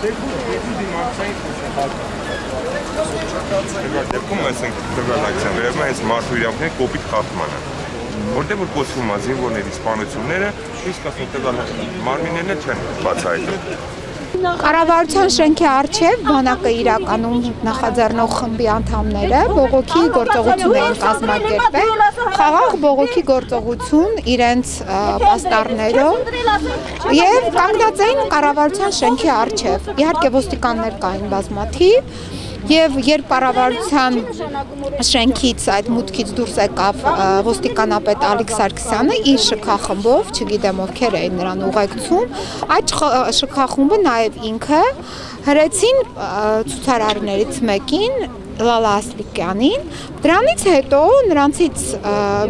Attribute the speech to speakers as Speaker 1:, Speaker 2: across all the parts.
Speaker 1: Դեպքում այսինքն տվյալ ակցիան վերաբերում է հենց մարդու իրավունքների կոպիտ խախտմանը, որտեղ որ կոչվում է զինվորների սպանությունները, իսկ ասում տվյալ մարմիններն չեն բացահայտում։
Speaker 2: Կառավարության շենքի առջև բանակը իրականում նախաձեռնող խմբի անդամները բողոքի գործողություն էին կազմակերպել, խաղաղ բողոքի գործողություն իրենց պաստառներով եւ կանգնած էին կառավարության շենքի առջև։ Իհարկե ոստիկաններ կային բազմաթիվ եւ երբ կառավարության շենքից այդ մուտքից դուրս եկավ ոստիկանապետ Ալիկ Սարգսյանը իր շքախմբով, չգիտեմ ովքեր էին նրան ուղեկցում, այդ շքախումբը նաեւ ինքը հրեցին ցուցարարներից մեկին Լալա Ասլիկյանին, դրանից հետո նրանցից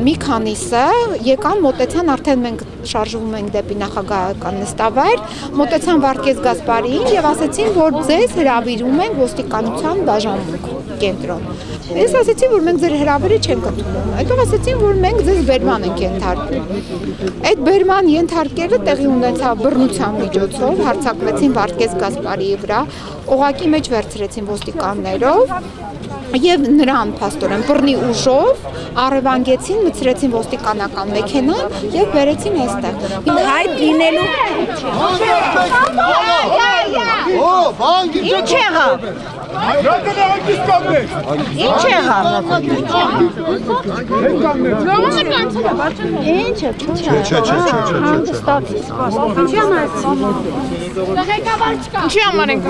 Speaker 2: մի քանիսը եկան մոտեցան, արդեն մենք շարժվում ենք դեպի նախագահական նստավայր, մոտեցան Վարդգես Գասպարիին եւ ասացին, որ ձեզ հրավիրում ենք ոստիկանության բաժանմունք կենտրոն։ Ես ասացի, որ մենք ձեր հրավերը չենք ընդունում։ Հետո ասացին, որ մենք ձեզ բերման ենք ենթարկում։ Այդ բերման ենթարկելը տեղի ունեցավ բռնության միջոցով, հարձակվեցին Վարդգես Գասպարիի վրա, օղակի մեջ վերցրեցին ոստիկաններով եւ նրան փաստորեն բռնի ուժով առևանգեցին, մցրեցին ոստիկանական մեքենան եւ բերեցին այստեղ։ Հայտ լինելու Ինչ եղավ։ Ինչ եղավ։ Ինչի համար ենք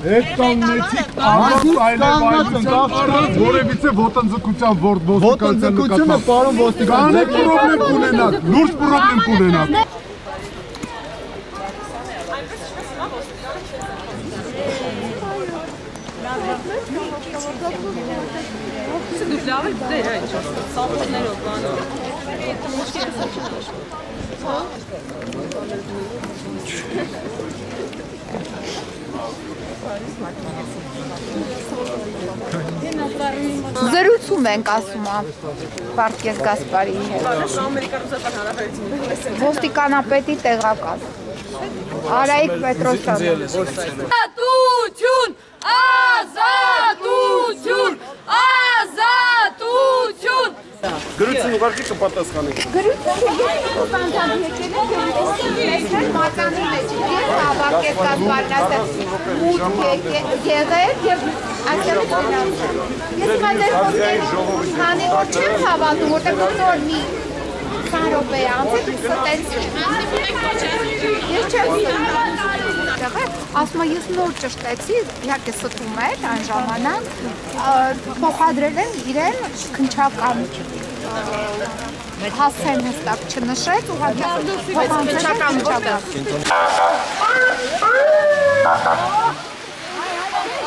Speaker 3: Այդ կաննեցիք առանց այլևայնության առանց որևիցե ոտնձգության ոտնձգությունը պարոն ոստիկան պրոբլեմ կունենաք, լուրջ պրոբլեմ կունենաք։
Speaker 2: Զրուցում ենք, ասում է Վարդգես Գասպարիի հետ։ Ոստիկանապետի տեղակալ Արայիկ Պետրոսյանը։ Ազատություն! Ազատություն! Ազատություն!
Speaker 3: Գրություն ուղարկի կպատասխանենք։
Speaker 2: Գրությունը երկու անդամ եկել են մատանի մեջ եւ Վարդգես Գասպարիը մուտք եղել եւ այստեղից գնացել։ Ես մատեր խոսքեր քանի որ չեմ հավատում, որտեղ նոր մի 20 րոպե անց ստենց ես չեմ ասում ես նոր ճշտեցի, իհարկե ստում էր այն ժամանակ, փոխադրել են իրեն քնչական հասցեն հստակ չնշեց, ուղղակի քնչական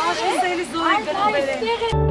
Speaker 4: Աշտելի զորի գտնվել են։